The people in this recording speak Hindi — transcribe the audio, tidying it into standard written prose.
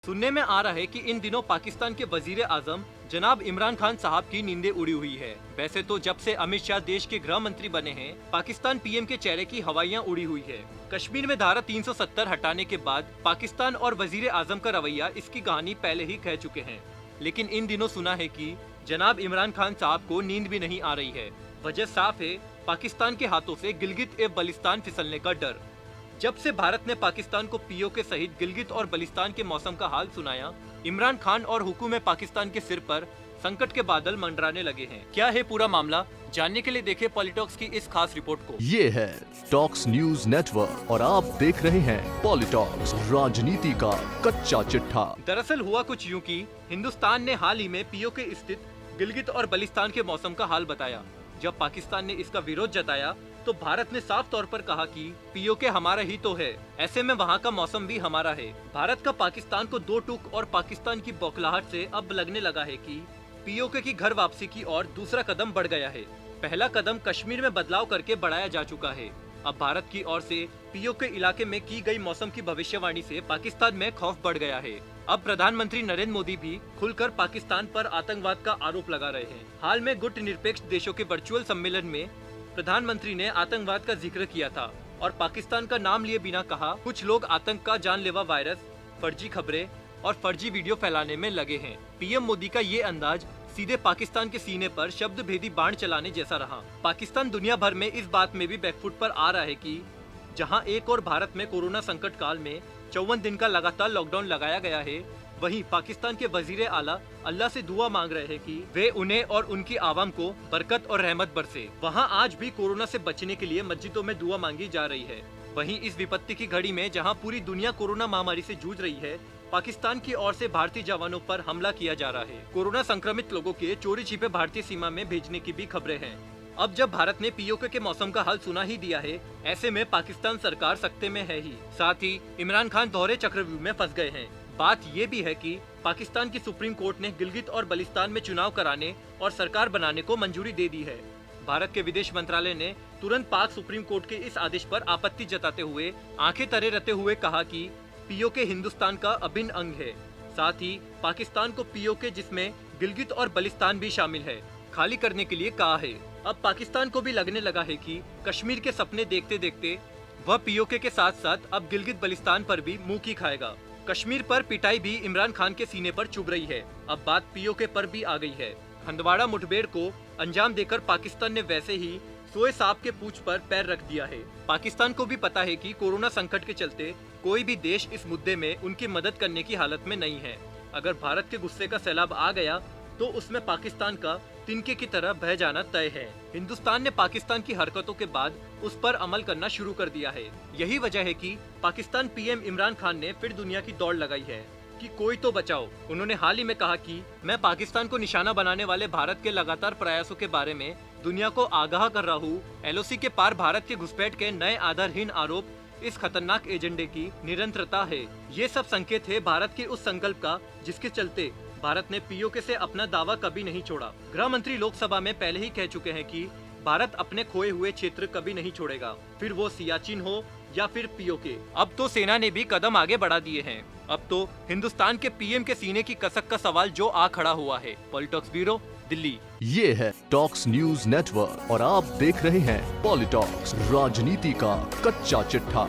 सुनने में आ रहा है कि इन दिनों पाकिस्तान के वजीर आजम जनाब इमरान खान साहब की नींदें उड़ी हुई है। वैसे तो जब से अमित शाह देश के गृह मंत्री बने हैं, पाकिस्तान पीएम के चेहरे की हवाइयां उड़ी हुई है। कश्मीर में धारा 370 हटाने के बाद पाकिस्तान और वजीर आजम का रवैया इसकी कहानी पहले ही कह चुके हैं। लेकिन इन दिनों सुना है कि जनाब इमरान खान साहब को नींद भी नहीं आ रही है। वजह साफ है, पाकिस्तान के हाथों से गिलगित एवं बलिस्तान फिसलने का डर। जब से भारत ने पाकिस्तान को पीओके सहित गिलगित और बलिस्तान के मौसम का हाल सुनाया, इमरान खान और हुकूमत पाकिस्तान के सिर पर संकट के बादल मंडराने लगे हैं। क्या है पूरा मामला, जानने के लिए देखें पॉलिटॉक्स की इस खास रिपोर्ट को। ये है टॉक्स न्यूज नेटवर्क और आप देख रहे हैं पॉलिटॉक्स, राजनीति का कच्चा चिट्ठा। दरअसल हुआ कुछ यूं कि हिंदुस्तान ने हाल ही में पीओके स्थित गिलगित और बलिस्तान के मौसम का हाल बताया। जब पाकिस्तान ने इसका विरोध जताया तो भारत ने साफ तौर पर कहा कि पीओके हमारा ही तो है, ऐसे में वहाँ का मौसम भी हमारा है। भारत का पाकिस्तान को दो टूक और पाकिस्तान की बौखलाहट से अब लगने लगा है कि पीओके की घर वापसी की ओर दूसरा कदम बढ़ गया है। पहला कदम कश्मीर में बदलाव करके बढ़ाया जा चुका है। अब भारत की ओर से पीओके इलाके में की गई मौसम की भविष्यवाणी से पाकिस्तान में खौफ बढ़ गया है। अब प्रधानमंत्री नरेंद्र मोदी भी खुलकर पाकिस्तान पर आतंकवाद का आरोप लगा रहे हैं। हाल में गुट निरपेक्ष देशों के वर्चुअल सम्मेलन में प्रधानमंत्री ने आतंकवाद का जिक्र किया था और पाकिस्तान का नाम लिए बिना कहा, कुछ लोग आतंक का जानलेवा वायरस, फर्जी खबरें और फर्जी वीडियो फैलाने में लगे हैं। पीएम मोदी का ये अंदाज सीधे पाकिस्तान के सीने पर शब्द भेदी बाण चलाने जैसा रहा। पाकिस्तान दुनिया भर में इस बात में भी बैकफुट पर आ रहा है कि जहां एक और भारत में कोरोना संकट काल में 54 दिन का लगातार लॉकडाउन लगाया गया है, वहीं पाकिस्तान के वजीर आला अल्लाह से दुआ मांग रहे हैं कि वे उन्हें और उनकी आवाम को बरकत और रहमत बरसे। वहां आज भी कोरोना से बचने के लिए मस्जिदों में दुआ मांगी जा रही है। वहीं इस विपत्ति की घड़ी में जहां पूरी दुनिया कोरोना महामारी से जूझ रही है, पाकिस्तान की ओर से भारतीय जवानों पर हमला किया जा रहा है। कोरोना संक्रमित लोगों के चोरी छिपे भारतीय सीमा में भेजने की भी खबरें हैं। अब जब भारत ने पीओके के मौसम का हाल सुना ही दिया है, ऐसे में पाकिस्तान सरकार सख्ते में है ही। साथ ही इमरान खान दोहरे चक्रव्यूह में फंस गए हैं। बात ये भी है कि पाकिस्तान की सुप्रीम कोर्ट ने गिलगित और बलिस्तान में चुनाव कराने और सरकार बनाने को मंजूरी दे दी है। भारत के विदेश मंत्रालय ने तुरंत पाक सुप्रीम कोर्ट के इस आदेश पर आपत्ति जताते हुए आंखें तरे रहते हुए कहा कि पीओके हिंदुस्तान का अभिन्न अंग है। साथ ही पाकिस्तान को पीओके, जिसमें गिलगित और बलिस्तान भी शामिल है, खाली करने के लिए कहा है। अब पाकिस्तान को भी लगने लगा है कि कश्मीर के सपने देखते देखते वह पीओके के साथ साथ अब गिलगित बलिस्तान पर भी मुंह की खाएगा। कश्मीर पर पिटाई भी इमरान खान के सीने पर चुभ रही है। अब बात पीओके पर भी आ गई है। हंदवाड़ा मुठभेड़ को अंजाम देकर पाकिस्तान ने वैसे ही सोए सांप के पूंछ पर पैर रख दिया है। पाकिस्तान को भी पता है कि कोरोना संकट के चलते कोई भी देश इस मुद्दे में उनकी मदद करने की हालत में नहीं है। अगर भारत के गुस्से का सैलाब आ गया तो उसमें पाकिस्तान का तिनके की तरह बह जाना तय है। हिंदुस्तान ने पाकिस्तान की हरकतों के बाद उस पर अमल करना शुरू कर दिया है। यही वजह है कि पाकिस्तान पीएम इमरान खान ने फिर दुनिया की दौड़ लगाई है कि कोई तो बचाओ। उन्होंने हाल ही में कहा कि मैं पाकिस्तान को निशाना बनाने वाले भारत के लगातार प्रयासों के बारे में दुनिया को आगाह कर रहा हूँ। एलओसी के पार भारत के घुसपैठ के नए आधारहीन आरोप इस खतरनाक एजेंडे की निरंतरता है। ये सब संकेत है भारत के उस संकल्प का जिसके चलते भारत ने पीओके से अपना दावा कभी नहीं छोड़ा। गृह मंत्री लोकसभा में पहले ही कह चुके हैं कि भारत अपने खोए हुए क्षेत्र कभी नहीं छोड़ेगा, फिर वो सियाचिन हो या फिर पीओके। अब तो सेना ने भी कदम आगे बढ़ा दिए हैं। अब तो हिंदुस्तान के पीएम के सीने की कसक का सवाल जो आ खड़ा हुआ है। पॉलिटॉक्स ब्यूरो, दिल्ली। ये है टॉक्स न्यूज नेटवर्क और आप देख रहे हैं पॉलिटॉक्स, राजनीति का कच्चा चिट्ठा।